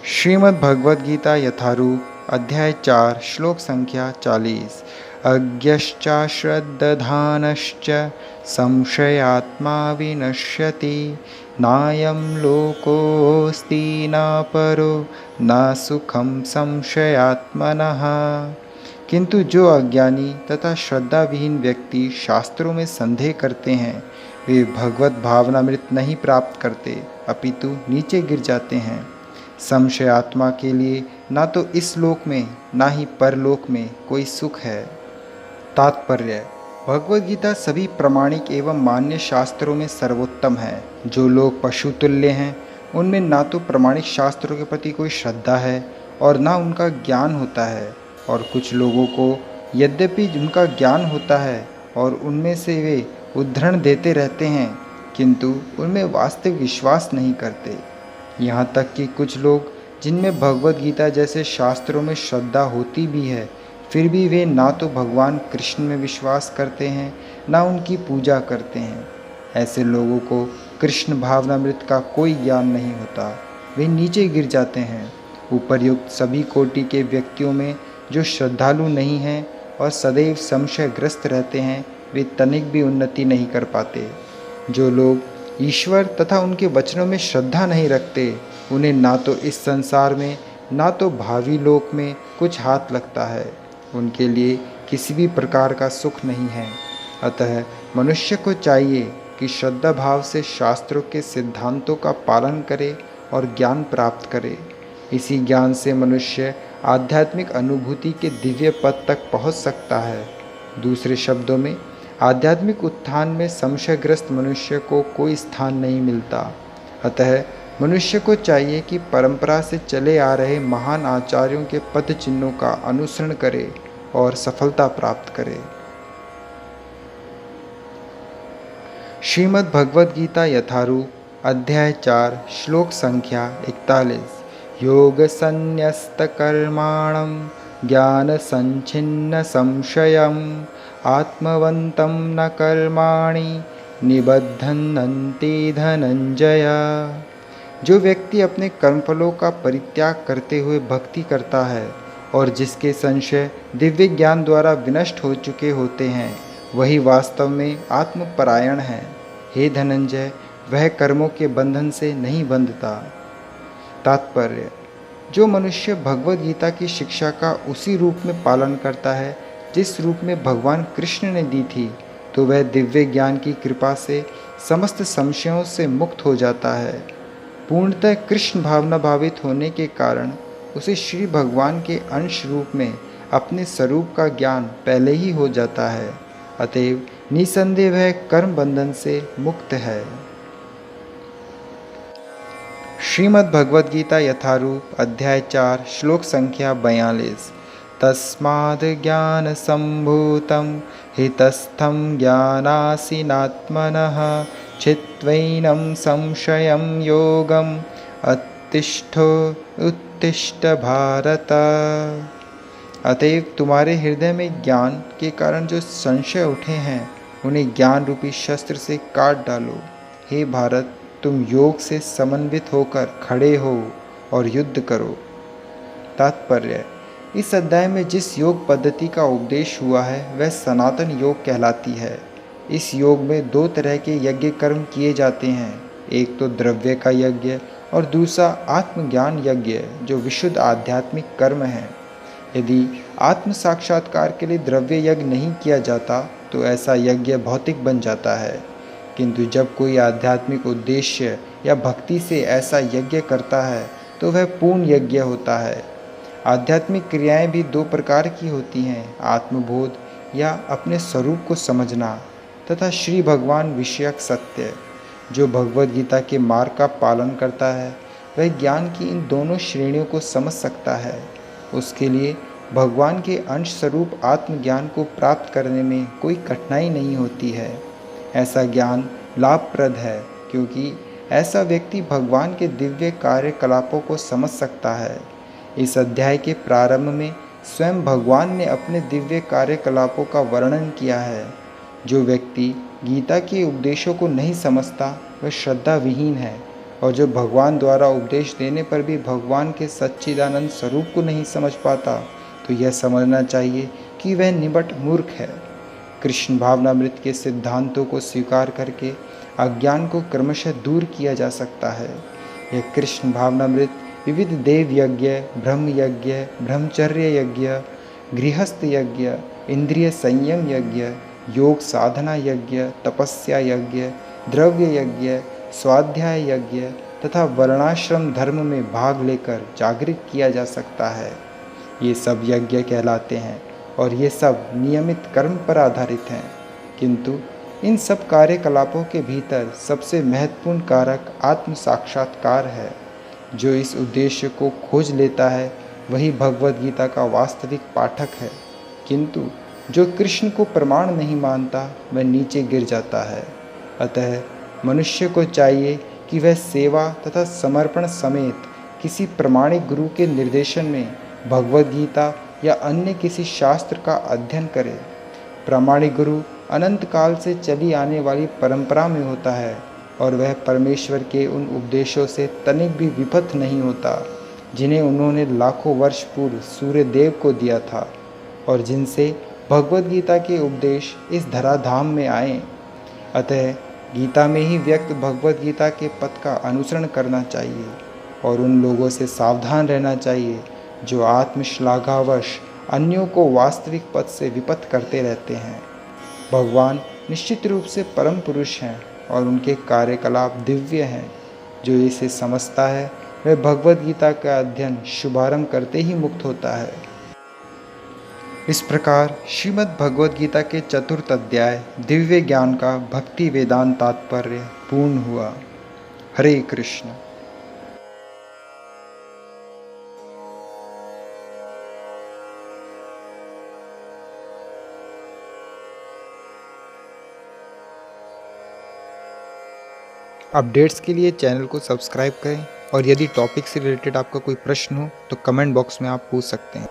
श्रीमद् भगवद गीता यथारूप अध्याय 4 श्लोक संख्या 40। अज्ञश्चाश्रद्दधानश्च संशयात्मा विनश्यति नायं लोकोऽस्ति न परो न सुखम संशयात्मनः। किंतु जो अज्ञानी तथा श्रद्धा विहीन व्यक्ति शास्त्रों में संदेह करते हैं वे भगवत भावनामृत नहीं प्राप्त करते अपितु नीचे गिर जाते हैं। संशयात्मा के लिए ना तो इस लोक में ना ही परलोक में कोई सुख है। तात्पर्य: भगवद गीता सभी प्रमाणिक एवं मान्य शास्त्रों में सर्वोत्तम है। जो लोग पशु तुल्य हैं उनमें ना तो प्रमाणिक शास्त्रों के प्रति कोई श्रद्धा है और ना उनका ज्ञान होता है, और कुछ लोगों को यद्यपि उनका ज्ञान होता है और उनमें से वे उद्धरण देते रहते हैं किंतु उनमें वास्तविक विश्वास नहीं करते। यहाँ तक कि कुछ लोग जिनमें भगवद गीता जैसे शास्त्रों में श्रद्धा होती भी है फिर भी वे ना तो भगवान कृष्ण में विश्वास करते हैं ना उनकी पूजा करते हैं। ऐसे लोगों को कृष्ण भावनामृत का कोई ज्ञान नहीं होता, वे नीचे गिर जाते हैं। उपर्युक्त सभी कोटि के व्यक्तियों में जो श्रद्धालु नहीं हैं और सदैव संशयग्रस्त रहते हैं वे तनिक भी उन्नति नहीं कर पाते। जो लोग ईश्वर तथा उनके वचनों में श्रद्धा नहीं रखते उन्हें ना तो इस संसार में ना तो भावी लोक में कुछ हाथ लगता है, उनके लिए किसी भी प्रकार का सुख नहीं है। अतः मनुष्य को चाहिए कि श्रद्धा भाव से शास्त्रों के सिद्धांतों का पालन करे और ज्ञान प्राप्त करे। इसी ज्ञान से मनुष्य आध्यात्मिक अनुभूति के दिव्य पद तक पहुंच सकता है। दूसरे शब्दों में आध्यात्मिक उत्थान में संशयग्रस्त मनुष्य को कोई स्थान नहीं मिलता। अतः मनुष्य को चाहिए कि परंपरा से चले आ रहे महान आचार्यों के पद चिन्हों का अनुसरण करे और सफलता प्राप्त करे। श्रीमद् भगवद गीता यथारूप अध्याय 4 श्लोक संख्या 41। योग संन्यस्त कर्माणं ज्ञान संच्छिन्न संशयम् आत्मवन्तं न कर्माणि निबद्धन्ति धनंजय। जो व्यक्ति अपने कर्मफलों का परित्याग करते हुए भक्ति करता है और जिसके संशय दिव्य ज्ञान द्वारा विनष्ट हो चुके होते हैं वही वास्तव में आत्मपरायण है। हे धनंजय, वह कर्मों के बंधन से नहीं बंधता। तात्पर्य: जो मनुष्य भगवद गीता की शिक्षा का उसी रूप में पालन करता है जिस रूप में भगवान कृष्ण ने दी थी तो वह दिव्य ज्ञान की कृपा से समस्त संशयों से मुक्त हो जाता है। पूर्णतः कृष्ण भावना भावित होने के कारण उसे श्री भगवान के अंश रूप में अपने स्वरूप का ज्ञान पहले ही हो जाता है। अतएव निसंदेह वह कर्म बंधन से मुक्त है। श्रीमद् भगवद गीता यथारूप अध्याय 4 श्लोक संख्या 42। तस्माद् ज्ञान संभूतं हितस्थं ज्ञानासीनात्मनः चित्वैनं संशयं योगम् उत्तिष्ठ भारत। अतएव तुम्हारे हृदय में ज्ञान के कारण जो संशय उठे हैं उन्हें ज्ञान रूपी शस्त्र से काट डालो। हे भारत, तुम योग से समन्वित होकर खड़े हो और युद्ध करो। तात्पर्य: इस अध्याय में जिस योग पद्धति का उपदेश हुआ है वह सनातन योग कहलाती है। इस योग में 2 तरह के यज्ञ कर्म किए जाते हैं, एक तो द्रव्य का यज्ञ और दूसरा आत्मज्ञान यज्ञ जो विशुद्ध आध्यात्मिक कर्म है। यदि आत्म साक्षात्कार के लिए द्रव्य यज्ञ नहीं किया जाता तो ऐसा यज्ञ भौतिक बन जाता है, किंतु जब कोई आध्यात्मिक उद्देश्य या भक्ति से ऐसा यज्ञ करता है तो वह पूर्ण यज्ञ होता है। आध्यात्मिक क्रियाएं भी 2 प्रकार की होती हैं, आत्मबोध या अपने स्वरूप को समझना तथा श्री भगवान विषयक सत्य। जो भगवद गीता के मार्ग का पालन करता है वह ज्ञान की इन दोनों श्रेणियों को समझ सकता है। उसके लिए भगवान के अंश स्वरूप आत्मज्ञान को प्राप्त करने में कोई कठिनाई नहीं होती है। ऐसा ज्ञान लाभप्रद है क्योंकि ऐसा व्यक्ति भगवान के दिव्य कार्यकलापों को समझ सकता है। इस अध्याय के प्रारंभ में स्वयं भगवान ने अपने दिव्य कार्यकलापों का वर्णन किया है। जो व्यक्ति गीता के उपदेशों को नहीं समझता वह श्रद्धा विहीन है और जो भगवान द्वारा उपदेश देने पर भी भगवान के सच्चिदानंद स्वरूप को नहीं समझ पाता, तो यह समझना चाहिए कि वह निबट मूर्ख है। कृष्ण भावनामृत के सिद्धांतों को स्वीकार करके अज्ञान को क्रमशः दूर किया जा सकता है। यह कृष्ण भावनामृत विविध देव यज्ञ, ब्रह्म यज्ञ, ब्रह्मचर्य यज्ञ, गृहस्थ यज्ञ, इंद्रिय संयम यज्ञ, योग साधना यज्ञ, तपस्या यज्ञ, द्रव्य यज्ञ, स्वाध्याय यज्ञ तथा वर्णाश्रम धर्म में भाग लेकर जागृत किया जा सकता है। ये सब यज्ञ कहलाते हैं और ये सब नियमित कर्म पर आधारित हैं। किंतु इन सब कार्यकलापों के भीतर सबसे महत्वपूर्ण कारक आत्म साक्षात्कार है। जो इस उद्देश्य को खोज लेता है वही भगवद गीता का वास्तविक पाठक है। किंतु जो कृष्ण को प्रमाण नहीं मानता वह नीचे गिर जाता है। अतः मनुष्य को चाहिए कि वह सेवा तथा समर्पण समेत किसी प्रमाणिक गुरु के निर्देशन में भगवद गीता या अन्य किसी शास्त्र का अध्ययन करे। प्रामाणिक गुरु अनंत काल से चली आने वाली परंपरा में होता है और वह परमेश्वर के उन उपदेशों से तनिक भी विपथ नहीं होता जिन्हें उन्होंने लाखों वर्ष पूर्व सूर्य देव को दिया था और जिनसे भगवद गीता के उपदेश इस धराधाम में आए। अतः गीता में ही व्यक्त भगवद गीता के पथ का अनुसरण करना चाहिए और उन लोगों से सावधान रहना चाहिए जो आत्मश्लाघावश अन्यों को वास्तविक पथ से विपथ करते रहते हैं। भगवान निश्चित रूप से परम पुरुष हैं और उनके कार्यकलाप दिव्य हैं। जो इसे समझता है वह भगवद गीता का अध्ययन शुभारंभ करते ही मुक्त होता है। इस प्रकार श्रीमद् भगवद गीता के चतुर्थ अध्याय दिव्य ज्ञान का भक्ति वेदांत तात्पर्य पूर्ण हुआ। हरे कृष्ण। अपडेट्स के लिए चैनल को सब्सक्राइब करें और यदि टॉपिक से रिलेटेड आपका कोई प्रश्न हो तो कमेंट बॉक्स में आप पूछ सकते हैं।